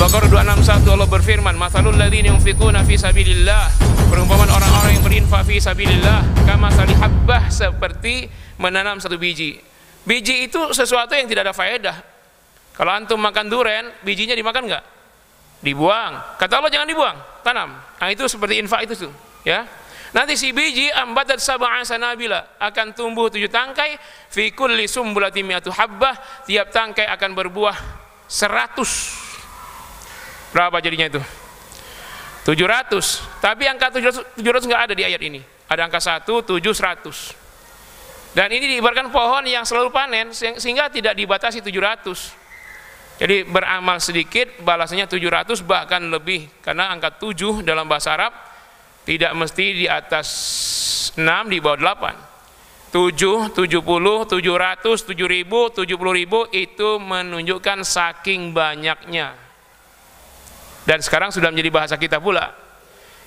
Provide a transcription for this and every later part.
Al-Baqarah 261 Allah berfirman, "Matsalul ladzina yunfiquna fi sabilillah." Perumpamaan orang-orang yang berinfak fi sabilillah, kamatsali habbah, seperti menanam satu biji. Biji itu sesuatu yang tidak ada faedah. Kalau antum makan durian, bijinya dimakan enggak? Dibuang. Kata Allah jangan dibuang, tanam. Nah, itu seperti infak itu tuh, ya. Nanti si biji ambatat sab'a sanabila, akan tumbuh 7 tangkai, fi kulli sumbulatin mi'atu habbah, tiap tangkai akan berbuah 100. Berapa jadinya itu? 700. Tapi angka 700 nggak ada di ayat ini. Ada angka 1, 7, 100. Dan ini diibaratkan pohon yang selalu panen, sehingga tidak dibatasi 700. Jadi beramal sedikit, balasannya 700 bahkan lebih. Karena angka 7 dalam bahasa Arab tidak mesti di atas 6, di bawah 8. 7, 70, 700, 7.000, 70.000 itu menunjukkan saking banyaknya. Dan sekarang sudah menjadi bahasa kita pula.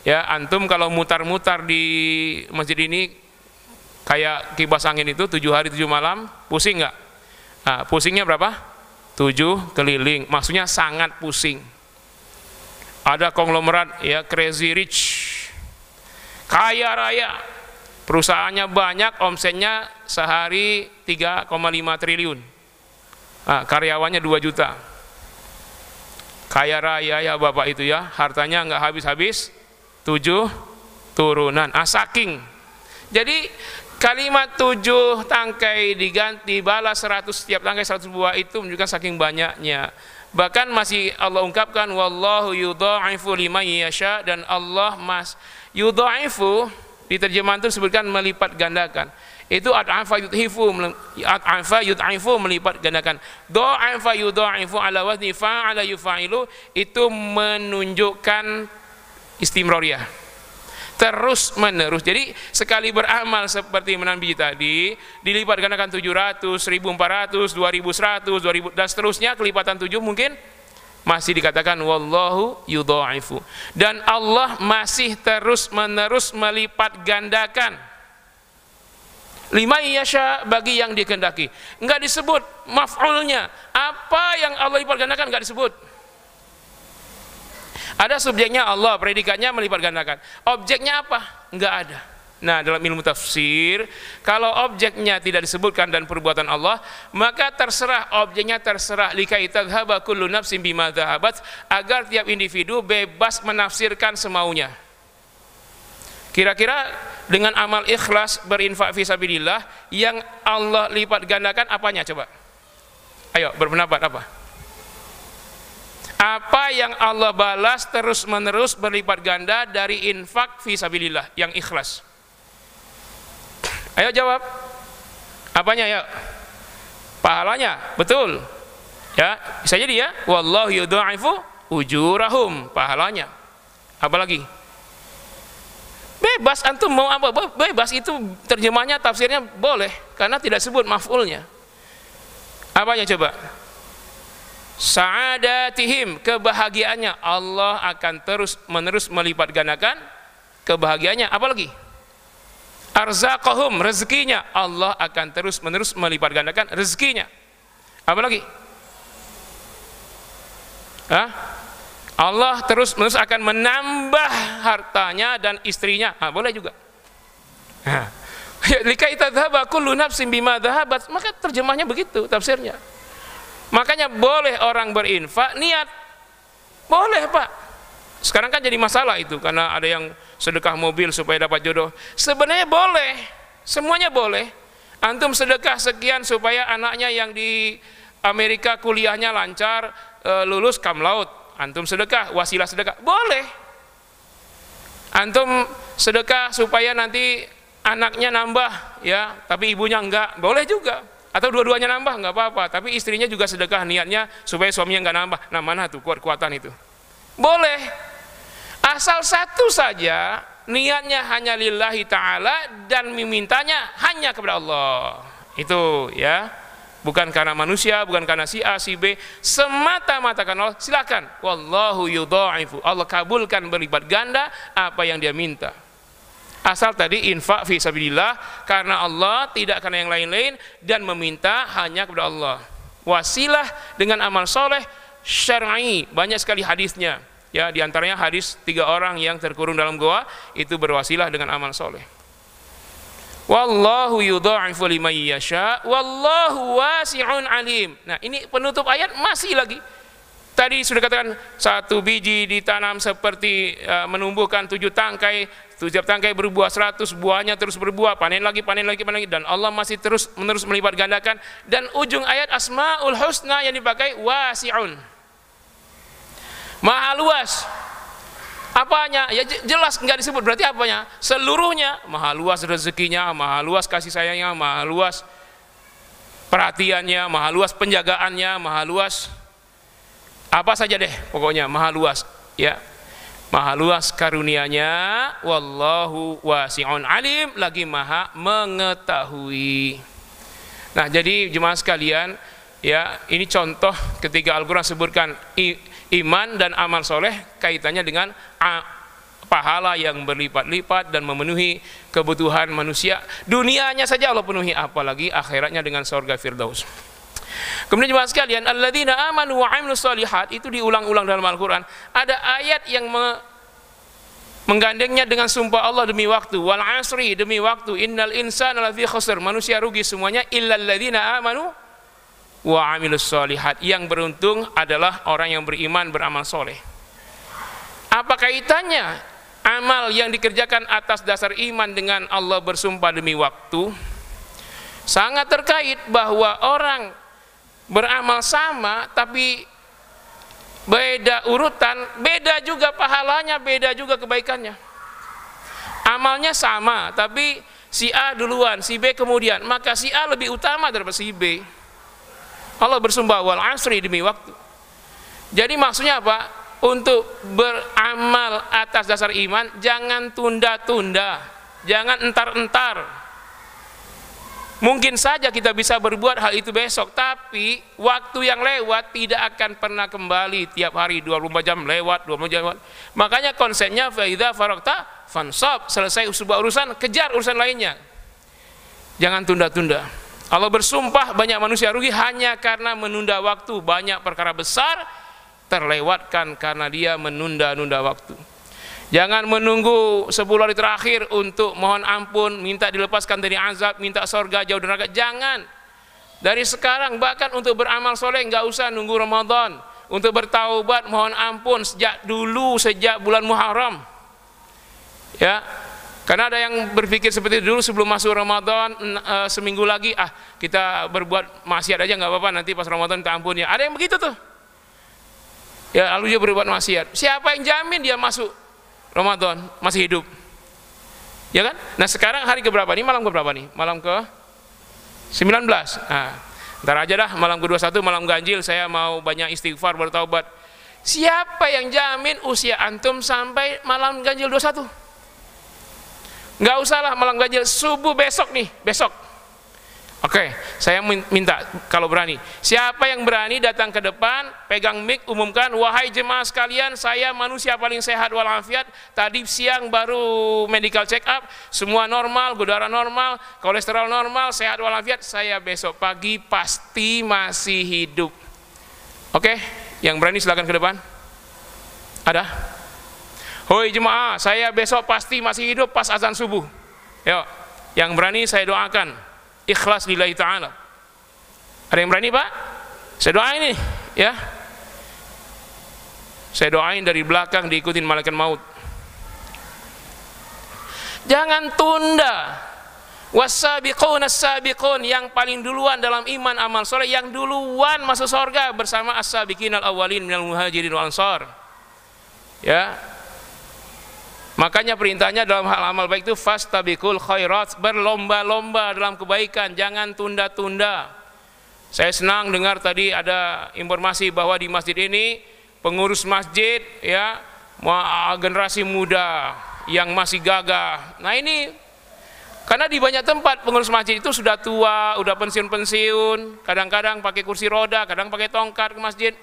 Ya, antum kalau mutar-mutar di masjid ini kayak kipas angin itu 7 hari 7 malam, pusing nggak? Nah, pusingnya berapa? 7 keliling. Maksudnya sangat pusing. Ada konglomerat, ya, crazy rich, kaya raya, perusahaannya banyak, omsetnya sehari 3,5 triliun. Nah, karyawannya 2 juta. Kaya raya ya bapak itu ya, hartanya nggak habis-habis, 7 turunan, saking. Jadi kalimat 7 tangkai diganti balas 100, setiap tangkai 100 buah, itu menunjukkan saking banyaknya. Bahkan masih Allah ungkapkan, wallahu yudha'ifu liman yasha, dan Allah yudha'ifu di terjemahan itu disebutkan melipat gandakan. Itu ad'afa yud'ifu, melipat gandakan. Dha'afa yudha'ifu ala wazni fa'ala yufa'ilu, itu menunjukkan istimroriyah, terus menerus. Jadi sekali beramal seperti menanam biji tadi, dilipat gandakan 700, 1400, 2100, 2000 dan seterusnya, kelipatan 7 mungkin masih dikatakan wallahu yudha'ifu. Dan Allah masih terus menerus melipat gandakan. Lima yasha, bagi yang dikehendaki. Enggak disebut maf'ulnya. Apa yang Allah lipat gandakan enggak disebut. Ada subjeknya Allah, predikatnya melipat gandakan. Objeknya apa? Enggak ada. Nah, dalam ilmu tafsir, kalau objeknya tidak disebutkan dan perbuatan Allah, maka terserah, objeknya terserah, likai tadhhaba kullu nafsin bima dhahabat, agar tiap individu bebas menafsirkan semaunya. Kira-kira dengan amal ikhlas berinfak fisabilillah yang Allah lipat gandakan apanya coba? Ayo berpendapat apa? Apa yang Allah balas terus menerus berlipat ganda dari infak fisabilillah yang ikhlas? Ayo jawab. Apanya ya? Pahalanya, betul. Ya, bisa jadi ya. Wallahu yudha'ifu ujurahum, pahalanya. Apalagi? Bebas, antum mau apa? Bebas, itu terjemahnya, tafsirnya boleh, karena tidak sebut maf'ulnya. Apanya coba? Sa'adatihim, kebahagiaannya. Allah akan terus menerus melipat gandakan kebahagiaannya. Apalagi? Arzaqahum, rezekinya. Allah akan terus menerus melipat gandakan rezekinya. Apalagi? Hah? Allah terus menerus akan menambah hartanya dan istrinya. Boleh juga. Likai tadhhaba kullu nafsin bima dhahabat, maka terjemahnya begitu tafsirnya. Makanya boleh orang berinfak niat. Boleh, Pak. Sekarang kan jadi masalah itu karena ada yang sedekah mobil supaya dapat jodoh. Sebenarnya boleh. Semuanya boleh. Antum sedekah sekian supaya anaknya yang di Amerika kuliahnya lancar, lulus cum laude. Antum sedekah, wasilah sedekah, boleh. Antum sedekah supaya nanti anaknya nambah, ya, tapi ibunya enggak, boleh juga. Atau dua-duanya nambah, enggak apa-apa, tapi istrinya juga sedekah, niatnya supaya suaminya enggak nambah. Nah, mana tuh kuat-kuatan itu? Boleh. Asal satu saja, niatnya hanya lillahi ta'ala dan memintanya hanya kepada Allah. Itu ya. Bukan karena manusia, bukan karena si A, si B, semata-mata karena Allah. Silakan. Wallahu yudha'ifu. Allah kabulkan berlipat ganda apa yang dia minta. Asal tadi infak fi sabilillah karena Allah, tidak karena yang lain-lain, dan meminta hanya kepada Allah. Wasilah dengan amal soleh, syar'i, banyak sekali hadisnya. Ya, di antaranya hadis 3 orang yang terkurung dalam goa itu berwasilah dengan amal soleh. Wallahu yudha'ifu liman yasha, wallahu wasi'un alim. Nah, ini penutup ayat masih lagi. Tadi sudah katakan 1 biji ditanam seperti menumbuhkan 7 tangkai, 7 tangkai berbuah 100, buahnya terus berbuah, panen lagi, dan Allah masih terus menerus melipat gandakan. Dan ujung ayat Asmaul Husna yang dipakai wasi'un, maha luas. Apanya? Ya jelas nggak disebut, berarti apanya? Seluruhnya. Maha luas rezekinya, maha luas kasih sayangnya, maha luas perhatiannya, maha luas penjagaannya, maha luas apa saja deh, pokoknya maha luas. Ya, maha luas karunia-Nya. Wallahu wasi'un alim, lagi maha mengetahui. Nah, jadi jemaah sekalian, ya, ini contoh ketika Al-Quran sebutkan iman dan amal soleh kaitannya dengan pahala yang berlipat-lipat dan memenuhi kebutuhan manusia. Dunianya saja Allah penuhi, apalagi akhiratnya dengan surga Firdaus. Kemudian jemaah sekalian, alladzina amanu wa 'amilus shalihat, itu diulang-ulang dalam Al-Quran. Ada ayat yang menggandengnya dengan sumpah Allah demi waktu. Wal 'asri, demi waktu. Innal insana lafi khusr, manusia rugi semuanya, illal ladzina amanu wa 'amilus shalihat. Yang beruntung adalah orang yang beriman, beramal soleh. Apa kaitannya amal yang dikerjakan atas dasar iman dengan Allah bersumpah demi waktu? Sangat terkait, bahwa orang beramal sama tapi beda urutan, beda juga pahalanya, beda juga kebaikannya. Amalnya sama tapi si A duluan, si B kemudian, maka si A lebih utama daripada si B. Allah bersumpah wal 'asri, demi waktu. Jadi maksudnya apa? Untuk beramal atas dasar iman jangan tunda-tunda, jangan entar-entar. Mungkin saja kita bisa berbuat hal itu besok, tapi waktu yang lewat tidak akan pernah kembali. Tiap hari 24 jam lewat, 24 jam lewat. Makanya konsepnya fa idza faragta fansab, selesai sebuah urusan, kejar urusan lainnya. Jangan tunda-tunda. Allah bersumpah banyak manusia rugi hanya karena menunda waktu. Banyak perkara besar terlewatkan karena dia menunda-nunda waktu. Jangan menunggu 10 hari terakhir untuk mohon ampun, minta dilepaskan dari azab, minta surga, jauh dari neraka. Jangan. Dari sekarang, bahkan untuk beramal soleh nggak usah nunggu Ramadan. Untuk bertaubat, mohon ampun sejak dulu, sejak bulan Muharram. Ya, karena ada yang berpikir seperti dulu sebelum masuk Ramadan, seminggu lagi, kita berbuat maksiat aja nggak apa-apa, nanti pas Ramadan kita ampun ya. Ada yang begitu tuh. Ya, lalu dia berbuat maksiat. Siapa yang jamin dia masuk Ramadan masih hidup? Ya kan? Nah, sekarang hari keberapa nih? Malam keberapa nih? Malam ke 19. Nah, ntar aja dah, malam ke-21, malam ganjil, saya mau banyak istighfar, bertaubat. Siapa yang jamin usia antum sampai malam ganjil 21? Nggak usah lah malam ganjil, subuh besok nih, besok. Oke, saya minta kalau berani. Siapa yang berani datang ke depan, pegang mic, umumkan, wahai jemaah sekalian, saya manusia paling sehat walafiat. Tadi siang baru medical check up, semua normal, gula darah normal, kolesterol normal, sehat walafiat. Saya besok pagi pasti masih hidup. Oke, yang berani silakan ke depan. Ada? Hoi jemaah, saya besok pasti masih hidup pas azan subuh. Yuk, yang berani saya doakan. Ikhlas lillahi ta'ala. Ada yang berani Pak? Saya doain nih ya. Saya doain dari belakang diikutin malaikat maut. Jangan tunda. Was-sabiqun as-sabiqun, yang paling duluan dalam iman amal soleh, yang duluan masuk surga bersama as-sabiqin al-awwalin minal muhajirin wal ansar. Ya. Makanya perintahnya dalam hal amal baik itu fastabiqul khairat, berlomba-lomba dalam kebaikan, jangan tunda-tunda. Saya senang dengar tadi ada informasi bahwa di masjid ini pengurus masjid ya, generasi muda yang masih gagah. Nah, ini karena di banyak tempat pengurus masjid itu sudah tua, udah pensiun-pensiun, kadang-kadang pakai kursi roda, kadang pakai tongkat ke masjid.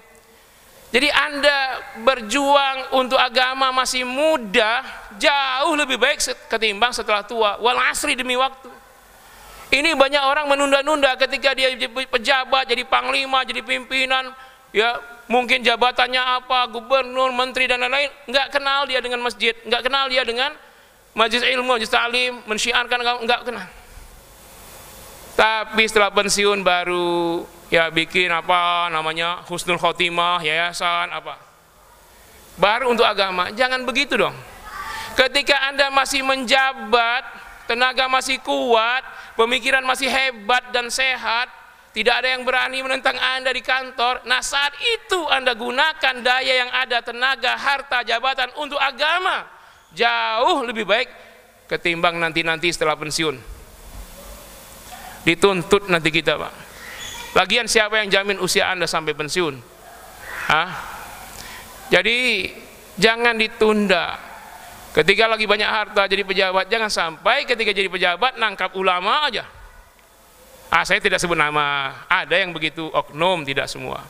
Jadi Anda berjuang untuk agama masih muda jauh lebih baik ketimbang setelah tua. Wal 'asri, demi waktu. Ini banyak orang menunda-nunda ketika dia jadi pejabat, jadi panglima, jadi pimpinan, ya mungkin jabatannya apa, gubernur, menteri dan lain-lain, nggak kenal dia dengan masjid, nggak kenal dia dengan majelis ilmu, majelis taklim, mensyiarkan agama, nggak kenal. Tapi setelah pensiun baru ya bikin apa namanya husnul khotimah, yayasan apa, baru untuk agama. Jangan begitu dong. Ketika Anda masih menjabat, tenaga masih kuat, pemikiran masih hebat dan sehat, tidak ada yang berani menentang Anda di kantor. Nah, saat itu Anda gunakan daya yang ada, tenaga, harta, jabatan untuk agama. Jauh lebih baik ketimbang nanti-nanti setelah pensiun. Dituntut nanti kita, Pak. Lagian siapa yang jamin usia Anda sampai pensiun? Jadi jangan ditunda. Ketika lagi banyak harta jadi pejabat, jangan sampai ketika jadi pejabat nangkap ulama aja. Saya tidak sebut nama, ada yang begitu oknum, tidak semua.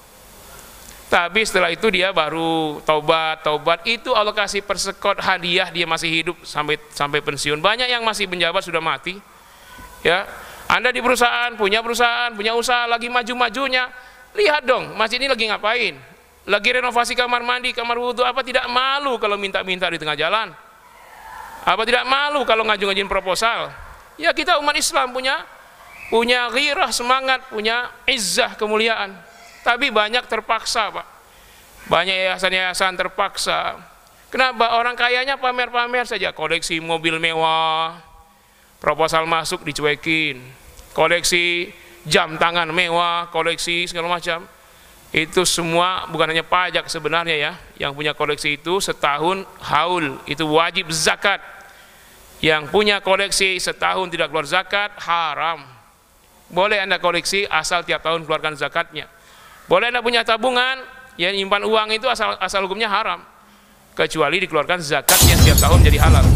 Tapi setelah itu dia baru taubat, itu Allah kasih persekot hadiah, dia masih hidup sampai pensiun. Banyak yang masih penjabat sudah mati. Ya, Anda di perusahaan, punya usaha lagi maju-majunya. Lihat dong, masjid ini lagi ngapain? Lagi renovasi kamar mandi, kamar wudhu, apa tidak malu kalau minta-minta di tengah jalan? Apa tidak malu kalau ngaju-ngajuin proposal? Ya, kita umat Islam punya ghirah, semangat, punya izzah, kemuliaan. Tapi banyak terpaksa, Pak. Banyak yayasan-yayasan terpaksa. Kenapa? Orang kayanya pamer-pamer saja, koleksi mobil mewah, proposal masuk dicuekin, koleksi jam tangan mewah, koleksi segala macam. Itu semua bukan hanya pajak sebenarnya ya. Yang punya koleksi itu setahun haul, itu wajib zakat. Yang punya koleksi setahun tidak keluar zakat, haram. Boleh Anda koleksi asal tiap tahun keluarkan zakatnya. Boleh Anda punya tabungan, ya nyimpan uang itu asal hukumnya haram. Kecuali dikeluarkan zakatnya setiap tahun jadi halal.